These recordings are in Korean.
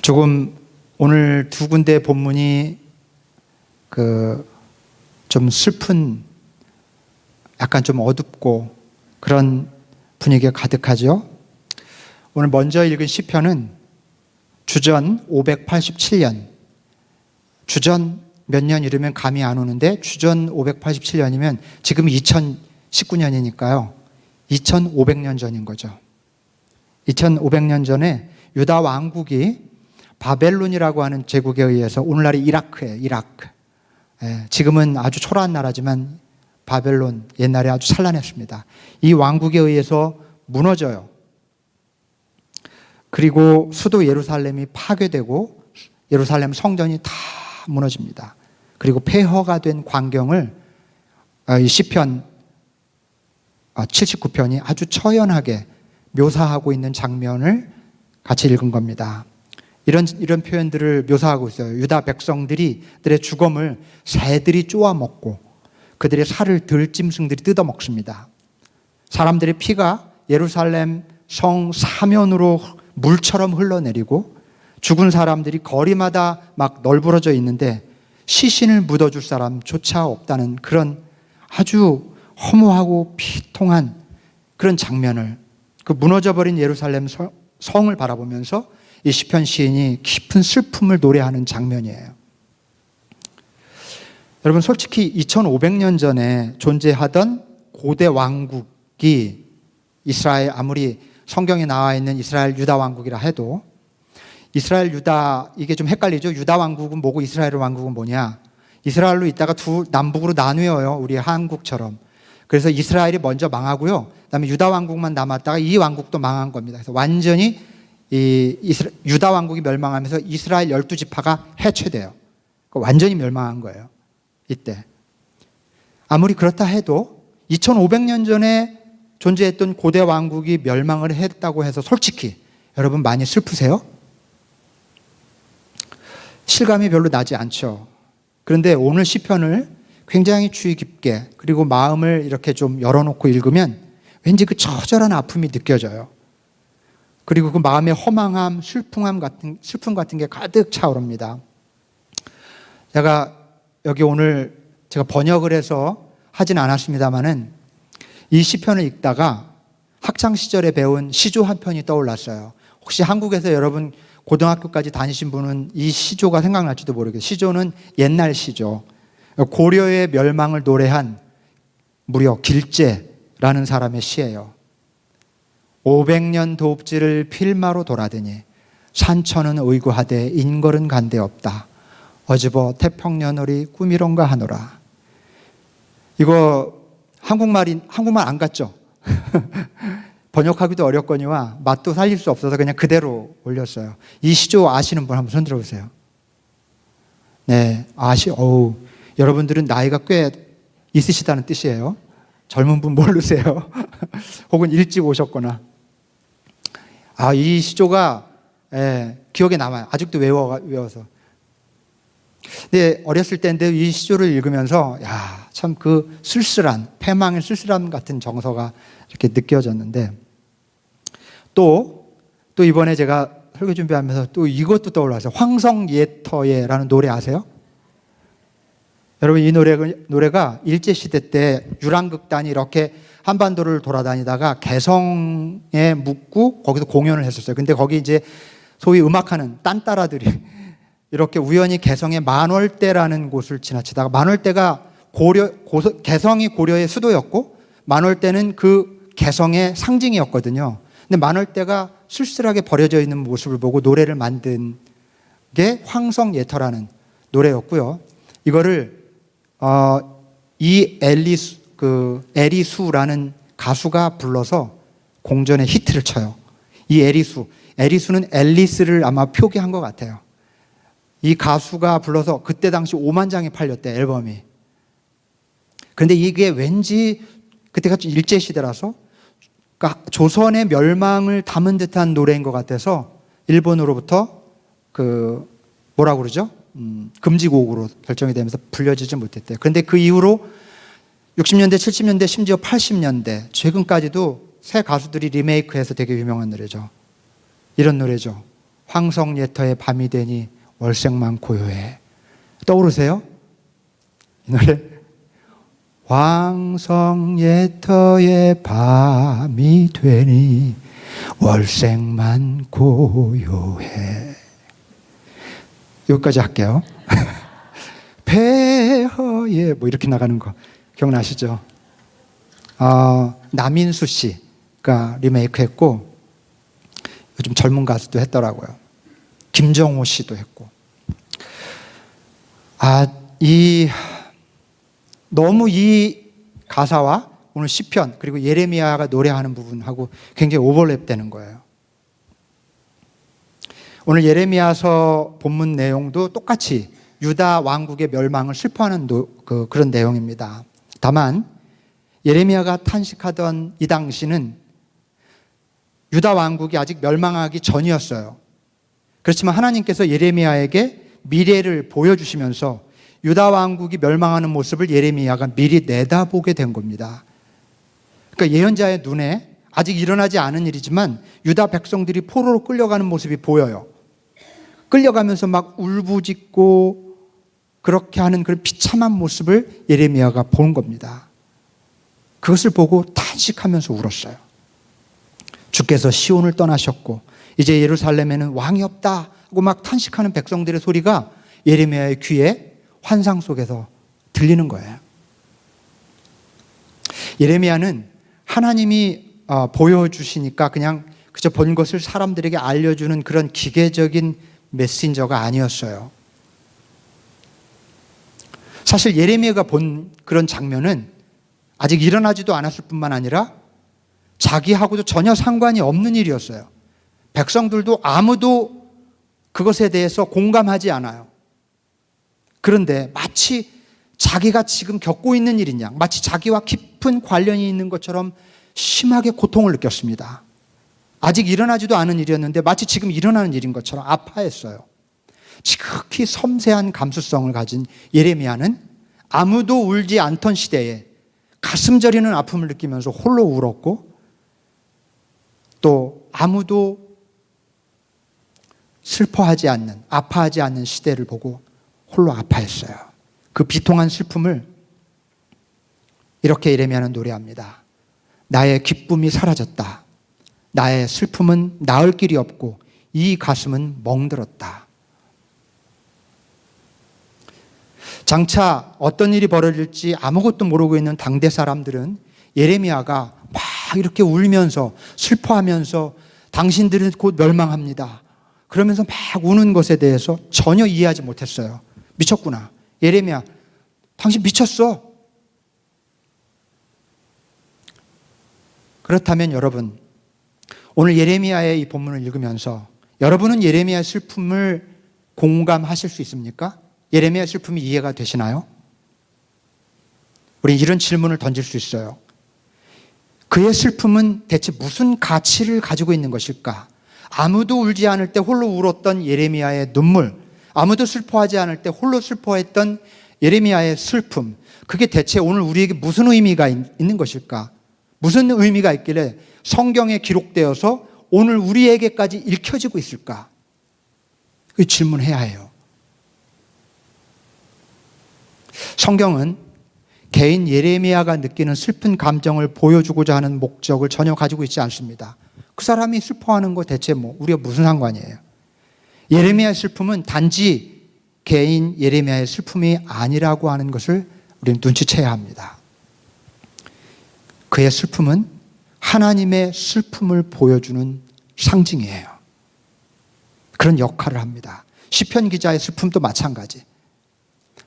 조금 오늘 두 군데 본문이 좀 슬픈, 약간 좀 어둡고 그런 분위기가 가득하죠. 오늘 먼저 읽은 시편은 주전 587년, 주전 몇 년 이르면 감이 안 오는데 주전 587년이면 지금 2019년이니까요 2500년 전인 거죠. 2500년 전에 유다 왕국이 바벨론이라고 하는 제국에 의해서, 오늘날의 이라크예요. 이라크. 지금은 아주 초라한 나라지만 바벨론 옛날에 아주 찬란했습니다. 이 왕국에 의해서 무너져요. 그리고 수도 예루살렘이 파괴되고 예루살렘 성전이 다 무너집니다. 그리고 폐허가 된 광경을 이 시편 79편이 아주 처연하게 묘사하고 있는 장면을 같이 읽은 겁니다. 이런 표현들을 묘사하고 있어요. 유다 백성들의 죽음을 새들이 쪼아먹고 그들의 살을 들짐승들이 뜯어먹습니다. 사람들의 피가 예루살렘 성 사면으로 물처럼 흘러내리고 죽은 사람들이 거리마다 막 널브러져 있는데 시신을 묻어줄 사람조차 없다는 그런 아주 허무하고 비통한 그런 장면을, 그 무너져버린 예루살렘 성을 바라보면서 이 시편 시인이 깊은 슬픔을 노래하는 장면이에요. 여러분, 솔직히 2500년 전에 존재하던 고대 왕국이 이스라엘, 아무리 성경에 나와 있는 이스라엘 유다 왕국이라 해도 이스라엘 유다, 이게 좀 헷갈리죠. 유다 왕국은 뭐고 이스라엘 왕국은 뭐냐. 이스라엘로 있다가 남북으로 나뉘어요. 우리 한국처럼. 그래서 이스라엘이 먼저 망하고요, 그다음에 유다 왕국만 남았다가 이 왕국도 망한 겁니다. 그래서 완전히 유다 왕국이 멸망하면서 이스라엘 12지파가 해체돼요. 완전히 멸망한 거예요. 이때. 아무리 그렇다 해도 2500년 전에 존재했던 고대 왕국이 멸망을 했다고 해서 솔직히 여러분 많이 슬프세요? 실감이 별로 나지 않죠. 그런데 오늘 시편을 굉장히 주의 깊게 그리고 마음을 이렇게 좀 열어놓고 읽으면 왠지 그 처절한 아픔이 느껴져요. 그리고 그 마음의 허망함, 슬픔 같은 게 가득 차오릅니다. 제가 여기 오늘 제가 번역을 해서 하진 않았습니다만은 이 시편을 읽다가 학창 시절에 배운 시조 한 편이 떠올랐어요. 혹시 한국에서 여러분 고등학교까지 다니신 분은 이 시조가 생각날지도 모르겠어요. 시조는 옛날 시조. 고려의 멸망을 노래한 무려 길재라는 사람의 시예요. 500년 도읍지를 필마로 돌아드니 산천은 의구하되 인걸은 간데 없다. 어집어 태평년월이 꿈이론가 하노라. 이거 한국말 안 같죠? 번역하기도 어렵거니와 맛도 살릴 수 없어서 그냥 그대로 올렸어요. 이 시조 아시는 분 한번 손 들어보세요. 네, 여러분들은 나이가 꽤 있으시다는 뜻이에요. 젊은 분 모르세요? 혹은 일찍 오셨거나. 이 시조가 기억에 남아요. 아직도 외워서. 근데 어렸을 때인데 이 시조를 읽으면서 참 그 쓸쓸한, 패망의 쓸쓸함 같은 정서가 이렇게 느껴졌는데, 또 이번에 제가 설교 준비하면서 또 이것도 떠올랐어요. 황성예터예라는 노래 아세요? 여러분, 이 노래가 일제시대 때 유랑극단이 이렇게 한반도를 돌아다니다가 개성에 묵고 거기서 공연을 했었어요. 근데 거기 이제 소위 음악하는 딴따라들이 이렇게 우연히 개성의 만월대라는 곳을 지나치다가, 만월대가 개성이 고려의 수도였고 만월대는 그 개성의 상징이었거든요. 근데 만월대가 쓸쓸하게 버려져 있는 모습을 보고 노래를 만든 게 황성예터라는 노래였고요. 이거를 에리수라는 가수가 불러서 공전에 히트를 쳐요. 이 에리수는 앨리스를 아마 표기한 것 같아요. 이 가수가 불러서 그때 당시 5만 장이 팔렸대, 앨범이. 그런데 이게 왠지 그때가 일제시대라서 그러니까 조선의 멸망을 담은 듯한 노래인 것 같아서 일본으로부터 뭐라고 그러죠? 금지곡으로 결정이 되면서 불려지지 못했대요. 그런데 그 이후로 60년대, 70년대, 심지어 80년대 최근까지도 새 가수들이 리메이크해서 되게 유명한 노래죠. 이런 노래죠. 황성예터의 밤이 되니 월색만 고요해. 떠오르세요? 이 노래. 황성예터의 밤이 되니 월색만 고요해. 여기까지 할게요. 폐허에 뭐 이렇게 나가는 거 기억나시죠? 남인수 씨가 리메이크했고 요즘 젊은 가수도 했더라고요. 김정호 씨도 했고. 너무 이 가사와 오늘 시편 그리고 예레미야가 노래하는 부분하고 굉장히 오버랩 되는 거예요. 오늘 예레미야서 본문 내용도 똑같이 유다 왕국의 멸망을 슬퍼하는 그런 내용입니다. 다만 예레미야가 탄식하던 이 당시는 유다 왕국이 아직 멸망하기 전이었어요. 그렇지만 하나님께서 예레미야에게 미래를 보여주시면서 유다 왕국이 멸망하는 모습을 예레미야가 미리 내다보게 된 겁니다. 그러니까 예언자의 눈에 아직 일어나지 않은 일이지만 유다 백성들이 포로로 끌려가는 모습이 보여요. 끌려가면서 막 울부짖고 그렇게 하는 그런 비참한 모습을 예레미야가 본 겁니다. 그것을 보고 탄식하면서 울었어요. 주께서 시온을 떠나셨고 이제 예루살렘에는 왕이 없다 하고 막 탄식하는 백성들의 소리가 예레미야의 귀에 환상 속에서 들리는 거예요. 예레미야는 하나님이 보여주시니까 그냥 그저 본 것을 사람들에게 알려주는 그런 기계적인 메신저가 아니었어요. 사실 예레미야가 본 그런 장면은 아직 일어나지도 않았을 뿐만 아니라 자기하고도 전혀 상관이 없는 일이었어요. 백성들도 아무도 그것에 대해서 공감하지 않아요. 그런데 마치 자기가 지금 겪고 있는 일인 양, 마치 자기와 깊은 관련이 있는 것처럼 심하게 고통을 느꼈습니다. 아직 일어나지도 않은 일이었는데 마치 지금 일어나는 일인 것처럼 아파했어요. 지극히 섬세한 감수성을 가진 예레미야는 아무도 울지 않던 시대에 가슴 저리는 아픔을 느끼면서 홀로 울었고 또 아무도 슬퍼하지 않는, 아파하지 않는 시대를 보고 홀로 아파했어요. 그 비통한 슬픔을 이렇게 예레미야는 노래합니다. 나의 기쁨이 사라졌다. 나의 슬픔은 나을 길이 없고 이 가슴은 멍들었다. 장차 어떤 일이 벌어질지 아무것도 모르고 있는 당대 사람들은 예레미야가 막 이렇게 울면서 슬퍼하면서 당신들은 곧 멸망합니다. 그러면서 막 우는 것에 대해서 전혀 이해하지 못했어요. 미쳤구나. 예레미야, 당신 미쳤어. 그렇다면 여러분, 오늘 예레미야의 이 본문을 읽으면서 여러분은 예레미야의 슬픔을 공감하실 수 있습니까? 예레미야의 슬픔이 이해가 되시나요? 우리 이런 질문을 던질 수 있어요. 그의 슬픔은 대체 무슨 가치를 가지고 있는 것일까? 아무도 울지 않을 때 홀로 울었던 예레미야의 눈물, 아무도 슬퍼하지 않을 때 홀로 슬퍼했던 예레미야의 슬픔, 그게 대체 오늘 우리에게 무슨 의미가 있는 것일까? 무슨 의미가 있길래 성경에 기록되어서 오늘 우리에게까지 읽혀지고 있을까? 그 질문해야 해요. 성경은 개인 예레미야가 느끼는 슬픈 감정을 보여주고자 하는 목적을 전혀 가지고 있지 않습니다. 그 사람이 슬퍼하는 거 대체 우리가 무슨 상관이에요? 예레미야의 슬픔은 단지 개인 예레미야의 슬픔이 아니라고 하는 것을 우리는 눈치채야 합니다. 그의 슬픔은 하나님의 슬픔을 보여주는 상징이에요. 그런 역할을 합니다. 시편 기자의 슬픔도 마찬가지.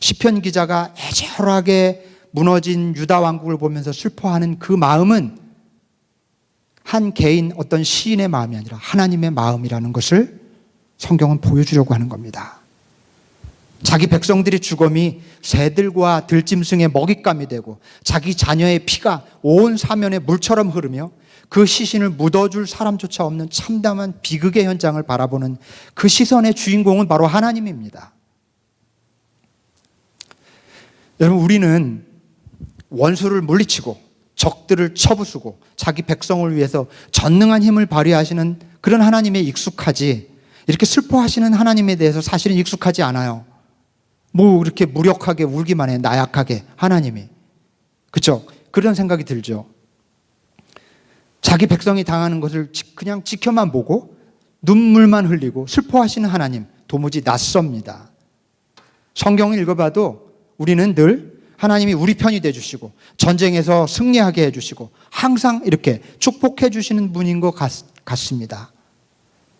시편 기자가 애절하게 무너진 유다 왕국을 보면서 슬퍼하는 그 마음은 한 개인 어떤 시인의 마음이 아니라 하나님의 마음이라는 것을 성경은 보여주려고 하는 겁니다. 자기 백성들의 죽음이 새들과 들짐승의 먹잇감이 되고 자기 자녀의 피가 온 사면에 물처럼 흐르며 그 시신을 묻어줄 사람조차 없는 참담한 비극의 현장을 바라보는 그 시선의 주인공은 바로 하나님입니다. 여러분, 우리는 원수를 물리치고 적들을 쳐부수고 자기 백성을 위해서 전능한 힘을 발휘하시는 그런 하나님에 익숙하지, 이렇게 슬퍼하시는 하나님에 대해서 사실은 익숙하지 않아요. 뭐 이렇게 무력하게 울기만 해, 나약하게 하나님이. 그렇죠? 그런 생각이 들죠. 자기 백성이 당하는 것을 그냥 지켜만 보고 눈물만 흘리고 슬퍼하시는 하나님, 도무지 낯섭니다. 성경을 읽어봐도 우리는 늘 하나님이 우리 편이 되어주시고 전쟁에서 승리하게 해주시고 항상 이렇게 축복해 주시는 분인 것 같습니다.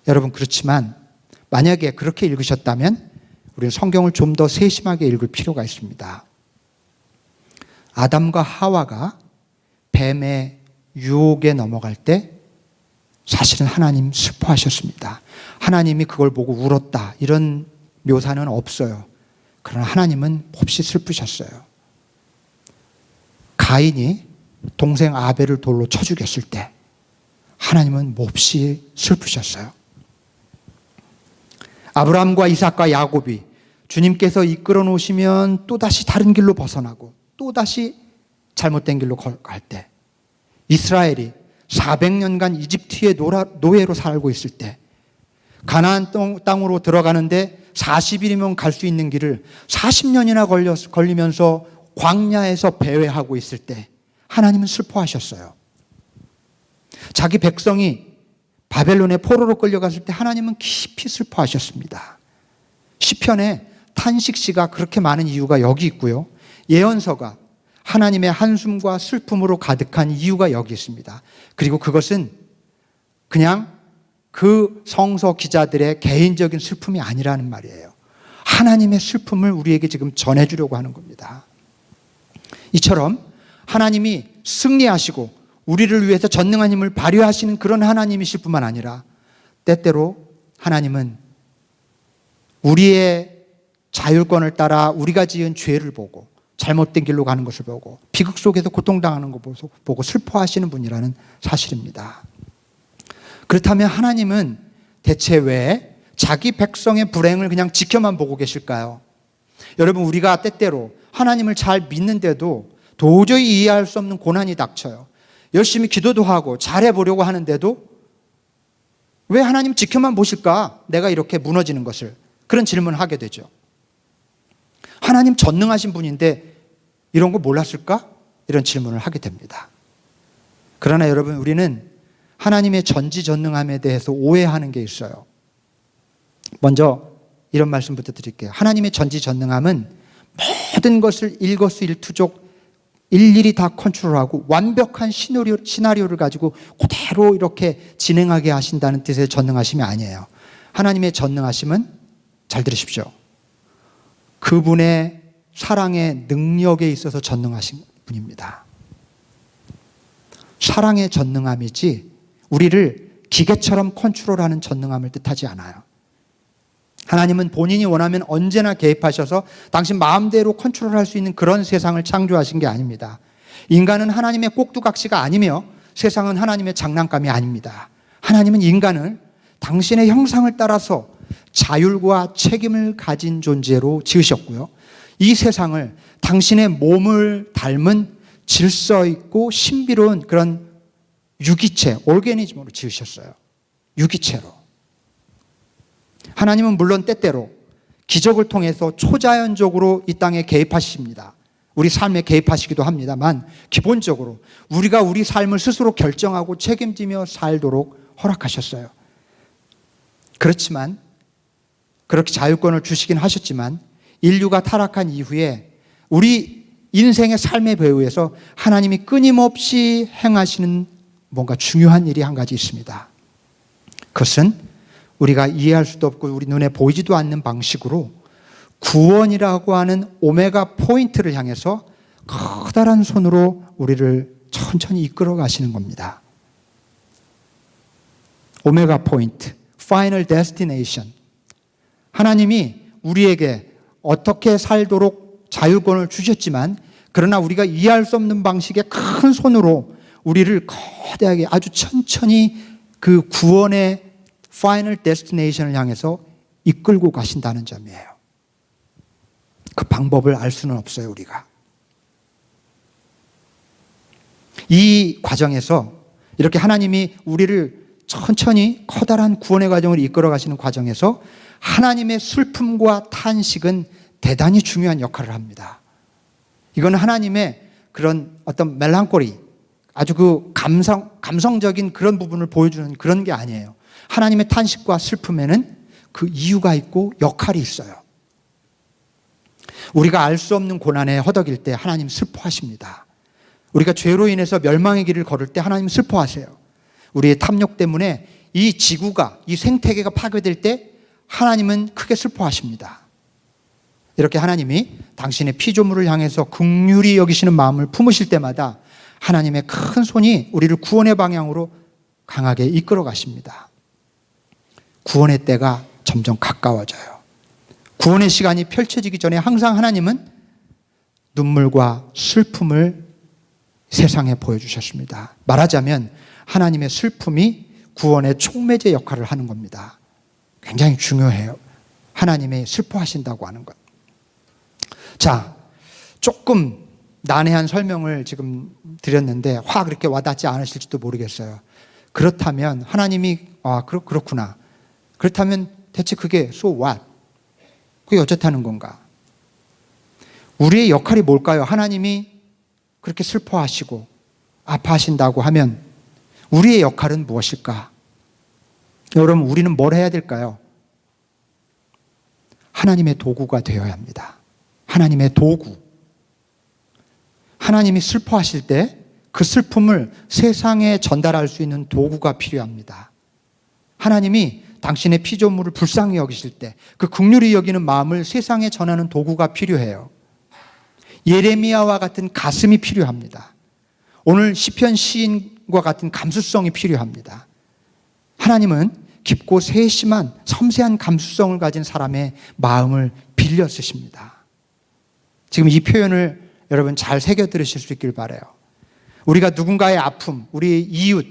여러분, 그렇지만 만약에 그렇게 읽으셨다면 우리는 성경을 좀 더 세심하게 읽을 필요가 있습니다. 아담과 하와가 뱀의 유혹에 넘어갈 때 사실은 하나님 슬퍼하셨습니다. 하나님이 그걸 보고 울었다, 이런 묘사는 없어요. 그러나 하나님은 몹시 슬프셨어요. 가인이 동생 아벨을 돌로 쳐 죽였을 때 하나님은 몹시 슬프셨어요. 아브라함과 이삭과 야곱이 주님께서 이끌어 놓으시면 또다시 다른 길로 벗어나고 또다시 잘못된 길로 갈 때, 이스라엘이 400년간 이집트의 노예로 살고 있을 때, 가나안 땅으로 들어가는데 40일이면 갈 수 있는 길을 40년이나 걸리면서 광야에서 배회하고 있을 때 하나님은 슬퍼하셨어요. 자기 백성이 바벨론의 포로로 끌려갔을 때 하나님은 깊이 슬퍼하셨습니다. 시편에 탄식시가 그렇게 많은 이유가 여기 있고요. 예언서가 하나님의 한숨과 슬픔으로 가득한 이유가 여기 있습니다. 그리고 그것은 그냥 그 성서 기자들의 개인적인 슬픔이 아니라는 말이에요. 하나님의 슬픔을 우리에게 지금 전해주려고 하는 겁니다. 이처럼 하나님이 승리하시고 우리를 위해서 전능한 힘을 발휘하시는 그런 하나님이실 뿐만 아니라 때때로 하나님은 우리의 자율권을 따라 우리가 지은 죄를 보고 잘못된 길로 가는 것을 보고 비극 속에서 고통당하는 것을 보고 슬퍼하시는 분이라는 사실입니다. 그렇다면 하나님은 대체 왜 자기 백성의 불행을 그냥 지켜만 보고 계실까요? 여러분, 우리가 때때로 하나님을 잘 믿는데도 도저히 이해할 수 없는 고난이 닥쳐요. 열심히 기도도 하고 잘해보려고 하는데도 왜 하나님 지켜만 보실까? 내가 이렇게 무너지는 것을. 그런 질문을 하게 되죠. 하나님 전능하신 분인데 이런 거 몰랐을까? 이런 질문을 하게 됩니다. 그러나 여러분, 우리는 하나님의 전지전능함에 대해서 오해하는 게 있어요. 먼저 이런 말씀부터 드릴게요. 하나님의 전지전능함은 모든 것을 일거수일투족 일일이 다 컨트롤하고 완벽한 시나리오를 가지고 그대로 이렇게 진행하게 하신다는 뜻의 전능하심이 아니에요. 하나님의 전능하심은, 잘 들으십시오, 그분의 사랑의 능력에 있어서 전능하신 분입니다. 사랑의 전능함이지 우리를 기계처럼 컨트롤하는 전능함을 뜻하지 않아요. 하나님은 본인이 원하면 언제나 개입하셔서 당신 마음대로 컨트롤할 수 있는 그런 세상을 창조하신 게 아닙니다. 인간은 하나님의 꼭두각시가 아니며 세상은 하나님의 장난감이 아닙니다. 하나님은 인간을 당신의 형상을 따라서 자율과 책임을 가진 존재로 지으셨고요. 이 세상을 당신의 몸을 닮은 질서 있고 신비로운 그런 유기체, 오르게니즘으로 지으셨어요. 유기체로. 하나님은 물론 때때로 기적을 통해서 초자연적으로 이 땅에 개입하십니다. 우리 삶에 개입하시기도 합니다만 기본적으로 우리가 우리 삶을 스스로 결정하고 책임지며 살도록 허락하셨어요. 그렇지만, 그렇게 자유권을 주시긴 하셨지만 인류가 타락한 이후에 우리 인생의 삶의 배후에서 하나님이 끊임없이 행하시는 뭔가 중요한 일이 한 가지 있습니다. 그것은 우리가 이해할 수도 없고 우리 눈에 보이지도 않는 방식으로 구원이라고 하는 오메가 포인트를 향해서 커다란 손으로 우리를 천천히 이끌어 가시는 겁니다. 오메가 포인트, 파이널 데스티네이션. 하나님이 우리에게 어떻게 살도록 자율권을 주셨지만 그러나 우리가 이해할 수 없는 방식의 큰 손으로 우리를 거대하게 아주 천천히 그 구원의 파이널 데스티네이션을 향해서 이끌고 가신다는 점이에요. 그 방법을 알 수는 없어요, 우리가. 이 과정에서 이렇게 하나님이 우리를 천천히 커다란 구원의 과정을 이끌어 가시는 과정에서 하나님의 슬픔과 탄식은 대단히 중요한 역할을 합니다. 이건 하나님의 그런 어떤 멜랑콜리, 아주 그 감성적인 그런 부분을 보여주는 그런 게 아니에요. 하나님의 탄식과 슬픔에는 그 이유가 있고 역할이 있어요. 우리가 알 수 없는 고난에 허덕일 때 하나님 슬퍼하십니다. 우리가 죄로 인해서 멸망의 길을 걸을 때 하나님 슬퍼하세요. 우리의 탐욕 때문에 이 지구가, 이 생태계가 파괴될 때 하나님은 크게 슬퍼하십니다. 이렇게 하나님이 당신의 피조물을 향해서 긍휼히 여기시는 마음을 품으실 때마다 하나님의 큰 손이 우리를 구원의 방향으로 강하게 이끌어 가십니다. 구원의 때가 점점 가까워져요. 구원의 시간이 펼쳐지기 전에 항상 하나님은 눈물과 슬픔을 세상에 보여주셨습니다. 말하자면 하나님의 슬픔이 구원의 촉매제 역할을 하는 겁니다. 굉장히 중요해요. 하나님이 슬퍼하신다고 하는 것. 자, 조금 난해한 설명을 지금 드렸는데 확 그렇게 와닿지 않으실지도 모르겠어요. 그렇다면 하나님이 그렇구나. 그렇다면 대체 그게 so what? 그게 어쩌다는 건가? 우리의 역할이 뭘까요? 하나님이 그렇게 슬퍼하시고 아파하신다고 하면 우리의 역할은 무엇일까? 여러분, 우리는 뭘 해야 될까요? 하나님의 도구가 되어야 합니다. 하나님의 도구. 하나님이 슬퍼하실 때 그 슬픔을 세상에 전달할 수 있는 도구가 필요합니다. 하나님이 당신의 피조물을 불쌍히 여기실 때 그 긍휼히 여기는 마음을 세상에 전하는 도구가 필요해요. 예레미야와 같은 가슴이 필요합니다. 오늘 시편 시인과 같은 감수성이 필요합니다. 하나님은 깊고 세심한 섬세한 감수성을 가진 사람의 마음을 빌려 쓰십니다. 지금 이 표현을 여러분 잘 새겨 들으실 수 있길 바라요. 우리가 누군가의 아픔, 우리 이웃,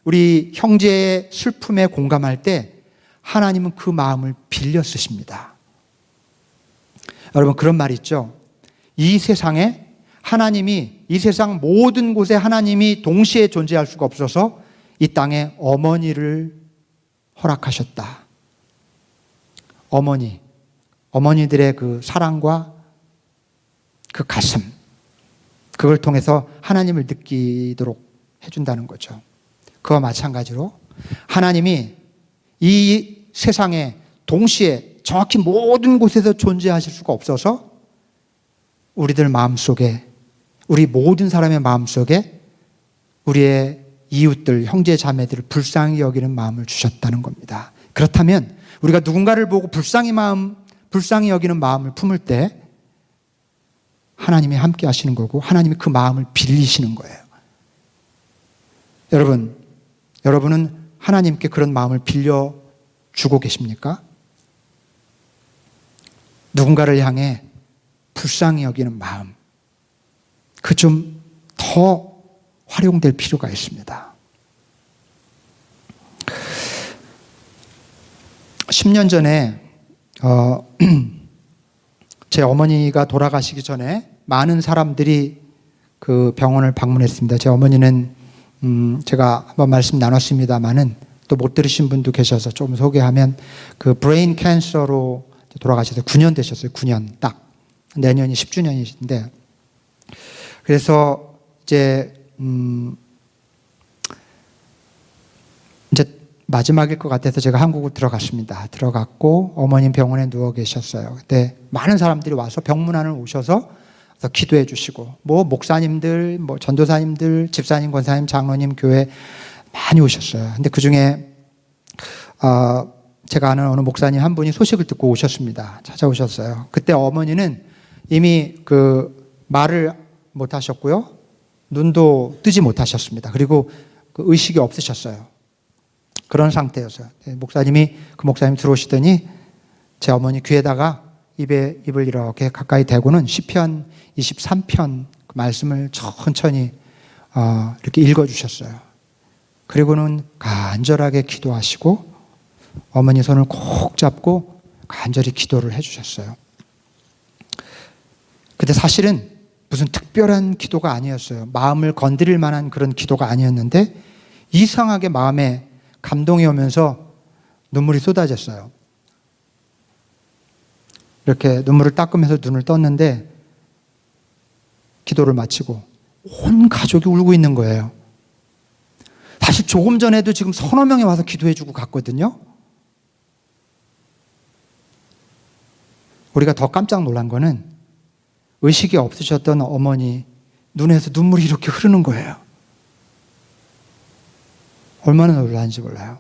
우리 형제의 슬픔에 공감할 때 하나님은 그 마음을 빌려 쓰십니다. 여러분, 그런 말 있죠. 이 세상에 하나님이, 이 세상 모든 곳에 하나님이 동시에 존재할 수가 없어서 이 땅에 어머니를 허락하셨다. 어머니들의 그 사랑과 그 가슴, 그걸 통해서 하나님을 느끼도록 해준다는 거죠. 그와 마찬가지로 하나님이 이 세상에 동시에 정확히 모든 곳에서 존재하실 수가 없어서 우리들 마음속에, 우리 모든 사람의 마음속에 우리의 이웃들, 형제 자매들을 불쌍히 여기는 마음을 주셨다는 겁니다. 그렇다면 우리가 누군가를 보고 불쌍히 여기는 마음을 품을 때 하나님이 함께 하시는 거고 하나님이 그 마음을 빌리시는 거예요. 여러분은 하나님께 그런 마음을 빌려주고 계십니까? 누군가를 향해 불쌍히 여기는 마음, 그 좀 더 활용될 필요가 있습니다. 10년 전에 제 어머니가 돌아가시기 전에 많은 사람들이 그 병원을 방문했습니다. 제 어머니는 제가 한번 말씀 나눴습니다만은 또 못 들으신 분도 계셔서 좀 소개하면 그 브레인 캔서로 돌아가셔서 9년 되셨어요. 9년 딱. 내년이 10주년이신데 그래서 이제 마지막일 것 같아서 제가 한국으로 들어갔습니다. 들어갔고 어머님 병원에 누워 계셨어요. 그때 많은 사람들이 와서 병문안을 오셔서 기도해 주시고 뭐 목사님들, 뭐 전도사님들, 집사님, 권사님, 장로님, 교회 많이 오셨어요. 근데 그중에 제가 아는 어느 목사님 한 분이 소식을 듣고 오셨습니다. 찾아오셨어요. 그때 어머니는 이미 그 말을 못 하셨고요. 눈도 뜨지 못하셨습니다. 그리고 그 의식이 없으셨어요. 그런 상태였어요. 그 목사님이 들어오시더니 제 어머니 귀에다가 입을 이렇게 가까이 대고는 시편 23편 그 말씀을 천천히 이렇게 읽어주셨어요. 그리고는 간절하게 기도하시고 어머니 손을 꼭 잡고 간절히 기도를 해주셨어요. 근데 사실은 무슨 특별한 기도가 아니었어요. 마음을 건드릴 만한 그런 기도가 아니었는데 이상하게 마음에 감동이 오면서 눈물이 쏟아졌어요. 이렇게 눈물을 닦으면서 눈을 떴는데 기도를 마치고 온 가족이 울고 있는 거예요. 사실 조금 전에도 지금 서너 명이 와서 기도해주고 갔거든요. 우리가 더 깜짝 놀란 거는 의식이 없으셨던 어머니 눈에서 눈물이 이렇게 흐르는 거예요. 얼마나 놀랐는지 몰라요.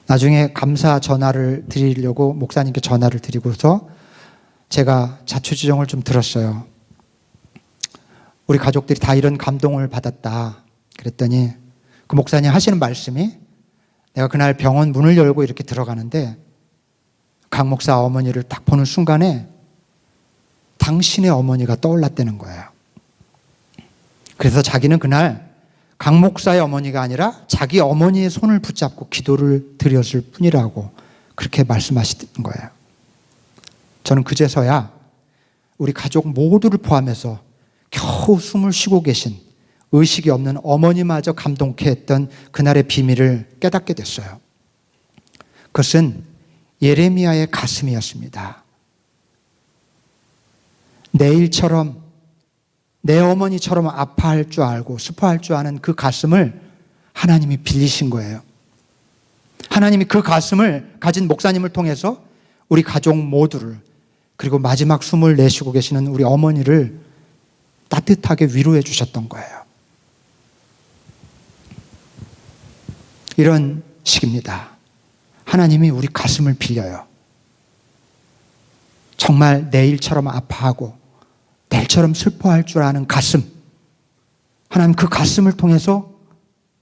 나중에 감사 전화를 드리려고 목사님께 전화를 드리고서 제가 자초지종을 좀 들었어요. 우리 가족들이 다 이런 감동을 받았다. 그랬더니 그 목사님 하시는 말씀이, 내가 그날 병원 문을 열고 이렇게 들어가는데 강 목사 어머니를 딱 보는 순간에 당신의 어머니가 떠올랐다는 거예요. 그래서 자기는 그날 강 목사의 어머니가 아니라 자기 어머니의 손을 붙잡고 기도를 드렸을 뿐이라고 그렇게 말씀하시는 거예요. 저는 그제서야 우리 가족 모두를 포함해서 겨우 숨을 쉬고 계신 의식이 없는 어머니마저 감동케 했던 그날의 비밀을 깨닫게 됐어요. 그것은 예레미야의 가슴이었습니다. 내일처럼 내 어머니처럼 아파할 줄 알고 슬퍼할 줄 아는 그 가슴을 하나님이 빌리신 거예요. 하나님이 그 가슴을 가진 목사님을 통해서 우리 가족 모두를, 그리고 마지막 숨을 내쉬고 계시는 우리 어머니를 따뜻하게 위로해 주셨던 거예요. 이런 식입니다. 하나님이 우리 가슴을 빌려요. 정말 내일처럼 아파하고 내일처럼 슬퍼할 줄 아는 가슴, 하나님 그 가슴을 통해서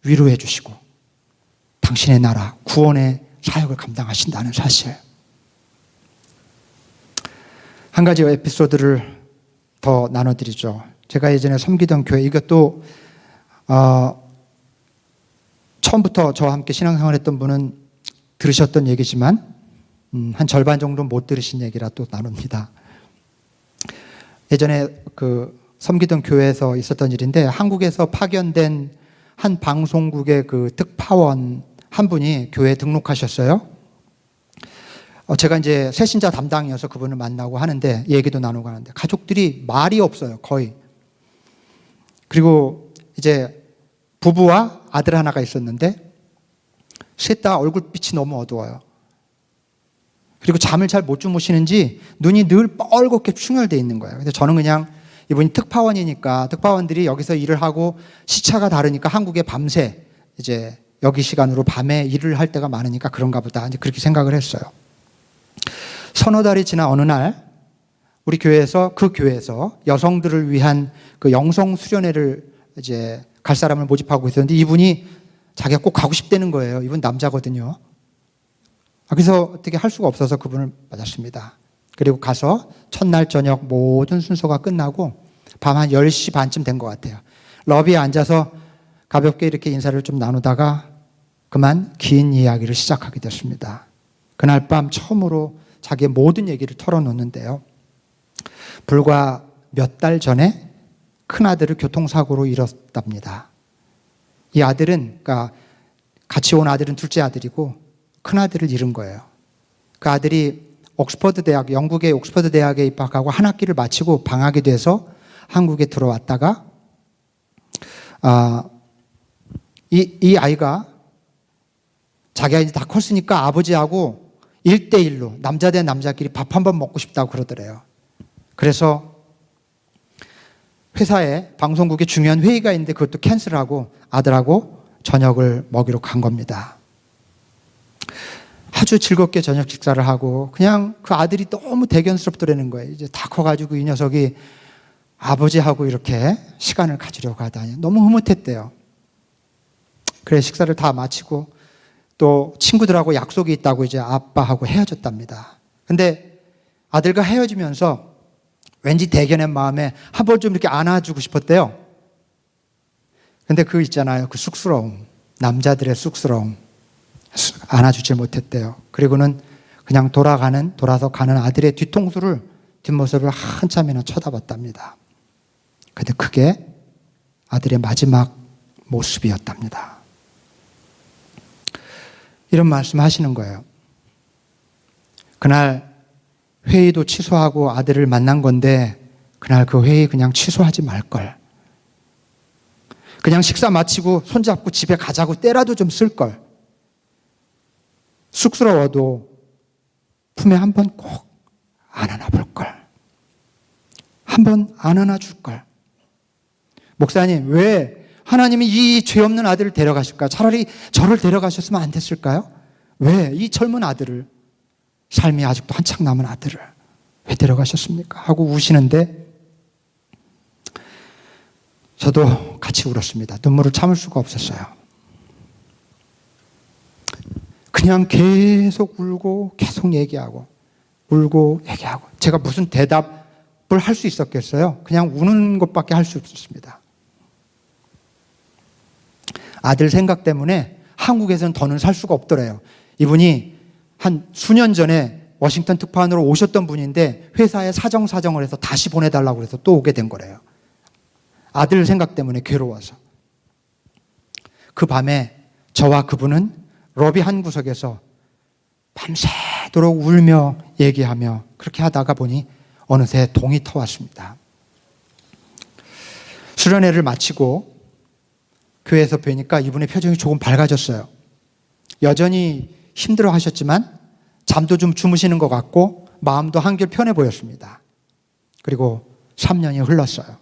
위로해 주시고 당신의 나라 구원의 사역을 감당하신다는 사실. 한 가지 에피소드를 더 나눠드리죠. 제가 예전에 섬기던 교회, 이것도 처음부터 저와 함께 신앙생활 했던 분은 들으셨던 얘기지만 한 절반 정도 못 들으신 얘기라 또 나눕니다. 예전에 그 섬기던 교회에서 있었던 일인데, 한국에서 파견된 한 방송국의 그 특파원 한 분이 교회에 등록하셨어요. 제가 이제 새신자 담당이어서 그분을 만나고 하는데, 얘기도 나누고 하는데 가족들이 말이 없어요, 거의. 그리고 이제 부부와 아들 하나가 있었는데 셋 다 얼굴빛이 너무 어두워요. 그리고 잠을 잘 못 주무시는지 눈이 늘 뻘겋게 충혈되어 있는 거예요. 근데 저는 그냥 이분이 특파원이니까, 특파원들이 여기서 일을 하고 시차가 다르니까 한국에 밤새 이제 여기 시간으로 밤에 일을 할 때가 많으니까 그런가 보다, 이제 그렇게 생각을 했어요. 서너 달이 지난 어느 날 우리 교회에서, 그 교회에서 여성들을 위한 그 영성 수련회를 이제 갈 사람을 모집하고 있었는데, 이분이 자기가 꼭 가고 싶다는 거예요. 이분 남자거든요. 그래서 어떻게 할 수가 없어서 그분을 맞았습니다. 그리고 가서 첫날 저녁 모든 순서가 끝나고 밤 한 10시 반쯤 된 것 같아요. 러비에 앉아서 가볍게 이렇게 인사를 좀 나누다가 그만 긴 이야기를 시작하게 됐습니다. 그날 밤 처음으로 자기의 모든 얘기를 털어놓는데요. 불과 몇 달 전에 큰아들을 교통사고로 잃었답니다. 이 아들은, 그러니까 같이 온 아들은 둘째 아들이고 큰아들을 잃은 거예요. 그 아들이 옥스퍼드 대학, 영국의 옥스퍼드 대학에 입학하고 한 학기를 마치고 방학이 돼서 한국에 들어왔다가 이 아이가 자기가 이제 다 컸으니까 아버지하고 1대1로 남자 대 남자끼리 밥 한 번 먹고 싶다고 그러더래요. 그래서 회사에 방송국에 중요한 회의가 있는데 그것도 캔슬하고 아들하고 저녁을 먹이러 간 겁니다. 아주 즐겁게 저녁 식사를 하고, 그냥 그 아들이 너무 대견스럽더라는 거예요. 이제 다 커가지고 이 녀석이 아버지하고 이렇게 시간을 가지려고 하다니 너무 흐뭇했대요. 그래 식사를 다 마치고 또 친구들하고 약속이 있다고 이제 아빠하고 헤어졌답니다. 근데 아들과 헤어지면서 왠지 대견한 마음에 한 번 좀 이렇게 안아주고 싶었대요. 근데 그 있잖아요, 그 쑥스러움, 남자들의 쑥스러움, 안아주질 못했대요. 그리고는 그냥 돌아서 가는 아들의 뒷모습을 한참이나 쳐다봤답니다. 근데 그게 아들의 마지막 모습이었답니다. 이런 말씀 하시는 거예요. 그날 회의도 취소하고 아들을 만난 건데 그날 그 회의 그냥 취소하지 말걸. 그냥 식사 마치고 손잡고 집에 가자고 때라도 좀 쓸걸. 쑥스러워도 품에 한번 꼭 안아나 볼걸. 한번 안아나 줄걸. 목사님, 왜 하나님이 이 죄 없는 아들을 데려가실까? 차라리 저를 데려가셨으면 안 됐을까요? 왜 이 젊은 아들을, 삶이 아직도 한창 남은 아들을 왜 데려가셨습니까? 하고 우시는데 저도 같이 울었습니다. 눈물을 참을 수가 없었어요. 그냥 계속 울고 계속 얘기하고 울고 얘기하고 제가 무슨 대답을 할 수 있었겠어요? 그냥 우는 것밖에 할 수 없었습니다. 아들 생각 때문에 한국에서는 더는 살 수가 없더래요. 이분이 한 수년 전에 워싱턴 특파원으로 오셨던 분인데 회사에 사정을 해서 다시 보내달라고 해서 또 오게 된 거래요. 아들 생각 때문에 괴로워서. 그 밤에 저와 그분은 로비 한 구석에서 밤새도록 울며 얘기하며 그렇게 하다가 보니 어느새 동이 터왔습니다. 수련회를 마치고 교회에서 뵈니까 이분의 표정이 조금 밝아졌어요. 여전히 힘들어 하셨지만 잠도 좀 주무시는 것 같고 마음도 한결 편해 보였습니다. 그리고 3년이 흘렀어요.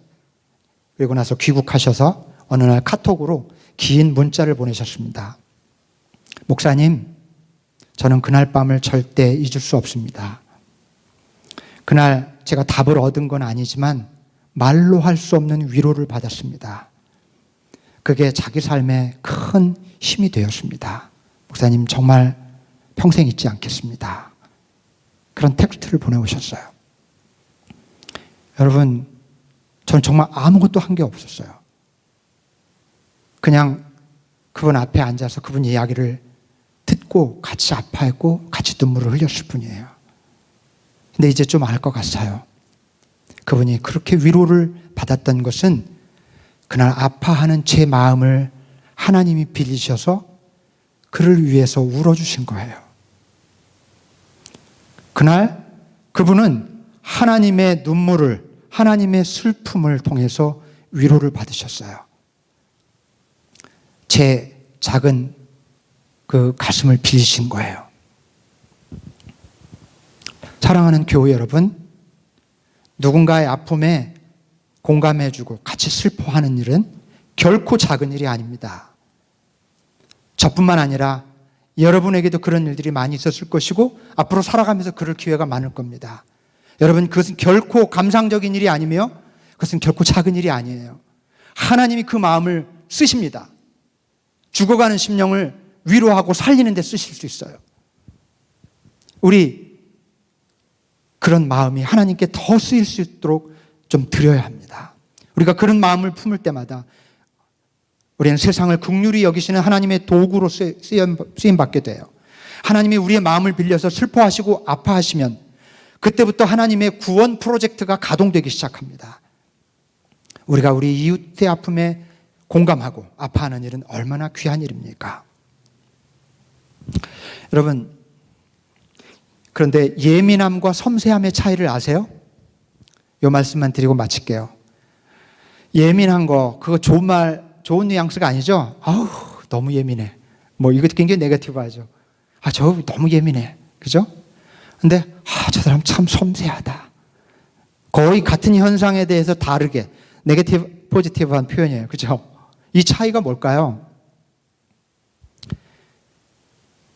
그리고 나서 귀국하셔서 어느 날 카톡으로 긴 문자를 보내셨습니다. 목사님, 저는 그날 밤을 절대 잊을 수 없습니다. 그날 제가 답을 얻은 건 아니지만 말로 할 수 없는 위로를 받았습니다. 그게 자기 삶에 큰 힘이 되었습니다. 목사님, 정말 평생 잊지 않겠습니다. 그런 텍스트를 보내오셨어요. 여러분, 저는 정말 아무것도 한 게 없었어요. 그냥 그분 앞에 앉아서 그분 이야기를 듣고 같이 아파했고 같이 눈물을 흘렸을 뿐이에요. 근데 이제 좀 알 것 같아요. 그분이 그렇게 위로를 받았던 것은 그날 아파하는 제 마음을 하나님이 빌리셔서 그를 위해서 울어주신 거예요. 그날 그분은 하나님의 눈물을, 하나님의 슬픔을 통해서 위로를 받으셨어요. 제 작은 그 가슴을 빌리신 거예요. 사랑하는 교회 여러분, 누군가의 아픔에 공감해주고 같이 슬퍼하는 일은 결코 작은 일이 아닙니다. 저뿐만 아니라 여러분에게도 그런 일들이 많이 있었을 것이고 앞으로 살아가면서 그럴 기회가 많을 겁니다. 여러분, 그것은 결코 감상적인 일이 아니며 그것은 결코 작은 일이 아니에요. 하나님이 그 마음을 쓰십니다. 죽어가는 심령을 위로하고 살리는 데 쓰실 수 있어요. 우리 그런 마음이 하나님께 더 쓰일 수 있도록 좀 드려야 합니다. 우리가 그런 마음을 품을 때마다 우리는 세상을 긍휼히 여기시는 하나님의 도구로 쓰임받게 돼요. 하나님이 우리의 마음을 빌려서 슬퍼하시고 아파하시면 그때부터 하나님의 구원 프로젝트가 가동되기 시작합니다. 우리가 우리 이웃의 아픔에 공감하고 아파하는 일은 얼마나 귀한 일입니까? 여러분, 그런데 예민함과 섬세함의 차이를 아세요? 이 말씀만 드리고 마칠게요. 예민한 거, 그거 좋은 뉘앙스가 아니죠? 아우, 너무 예민해. 뭐, 이것도 굉장히 네거티브하죠. 저 너무 예민해. 그죠? 근데, 저 사람 참 섬세하다. 거의 같은 현상에 대해서 다르게, 네거티브, 포지티브한 표현이에요. 그죠? 이 차이가 뭘까요?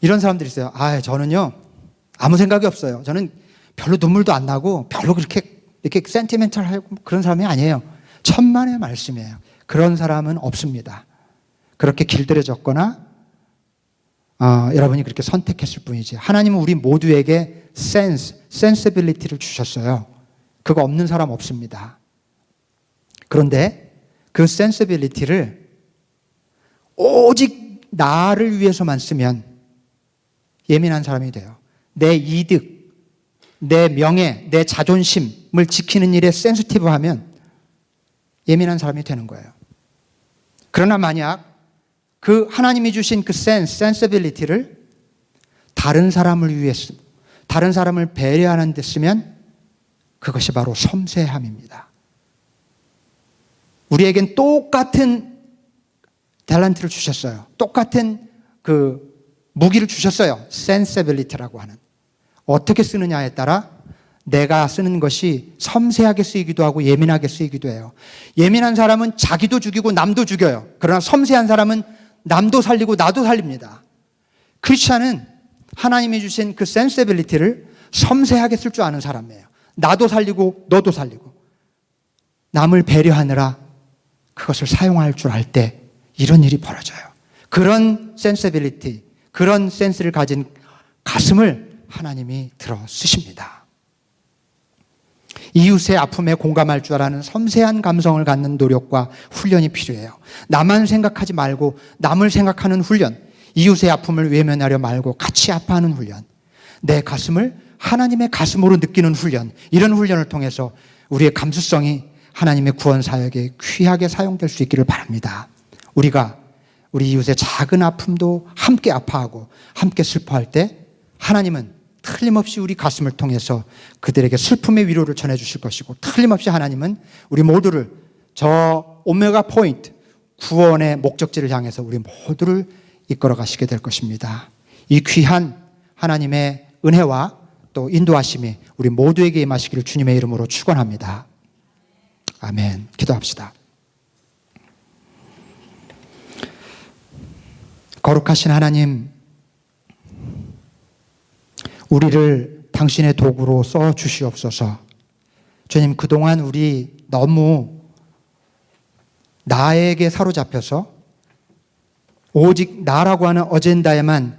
이런 사람들이 있어요. 저는요, 아무 생각이 없어요. 저는 별로 눈물도 안 나고, 별로 이렇게 센티멘탈하고 그런 사람이 아니에요. 천만의 말씀이에요. 그런 사람은 없습니다. 그렇게 길들여졌거나 여러분이 그렇게 선택했을 뿐이지. 하나님은 우리 모두에게 센시빌리티를 주셨어요. 그거 없는 사람 없습니다. 그런데 그 센시빌리티를 오직 나를 위해서만 쓰면 예민한 사람이 돼요. 내 이득, 내 명예, 내 자존심을 지키는 일에 센시티브하면 예민한 사람이 되는 거예요. 그러나 만약 그 하나님이 주신 그 센시빌리티를 다른 사람을 위해 쓰고 다른 사람을 배려하는 데 쓰면 그것이 바로 섬세함입니다. 우리에겐 똑같은 탤런트를 주셨어요. 똑같은 그 무기를 주셨어요. sensibility라고 하는. 어떻게 쓰느냐에 따라 내가 쓰는 것이 섬세하게 쓰이기도 하고 예민하게 쓰이기도 해요. 예민한 사람은 자기도 죽이고 남도 죽여요. 그러나 섬세한 사람은 남도 살리고 나도 살립니다. 크리스찬은 하나님이 주신 그 sensibility를 섬세하게 쓸 줄 아는 사람이에요. 나도 살리고 너도 살리고 남을 배려하느라 그것을 사용할 줄 알 때 이런 일이 벌어져요. 그런 sensibility, 그런 센스를 가진 가슴을 하나님이 들어 쓰십니다. 이웃의 아픔에 공감할 줄 아는 섬세한 감성을 갖는 노력과 훈련이 필요해요. 나만 생각하지 말고 남을 생각하는 훈련, 이웃의 아픔을 외면하려 말고 같이 아파하는 훈련, 내 가슴을 하나님의 가슴으로 느끼는 훈련, 이런 훈련을 통해서 우리의 감수성이 하나님의 구원 사역에 귀하게 사용될 수 있기를 바랍니다. 우리가 우리 이웃의 작은 아픔도 함께 아파하고 함께 슬퍼할 때 하나님은 틀림없이 우리 가슴을 통해서 그들에게 슬픔의 위로를 전해주실 것이고, 틀림없이 하나님은 우리 모두를 저 오메가 포인트, 구원의 목적지를 향해서 우리 모두를 이끌어 가시게 될 것입니다. 이 귀한 하나님의 은혜와 또 인도하심이 우리 모두에게 임하시기를 주님의 이름으로 축원합니다. 아멘. 기도합시다. 거룩하신 하나님, 우리를 당신의 도구로 써 주시옵소서. 주님, 그동안 우리 너무 나에게 사로잡혀서 오직 나라고 하는 어젠다에만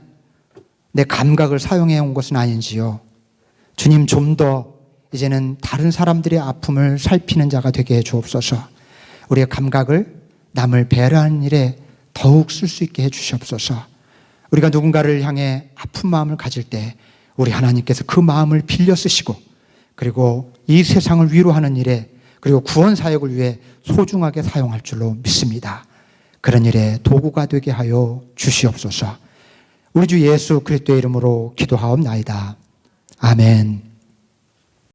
내 감각을 사용해 온 것은 아닌지요. 주님, 좀 더 이제는 다른 사람들의 아픔을 살피는 자가 되게 해 주옵소서. 우리의 감각을 남을 배려하는 일에 더욱 쓸 수 있게 해 주시옵소서. 우리가 누군가를 향해 아픈 마음을 가질 때 우리 하나님께서 그 마음을 빌려 쓰시고, 그리고 이 세상을 위로하는 일에, 그리고 구원 사역을 위해 소중하게 사용할 줄로 믿습니다. 그런 일에 도구가 되게 하여 주시옵소서. 우리 주 예수 그리스도의 이름으로 기도하옵나이다. 아멘.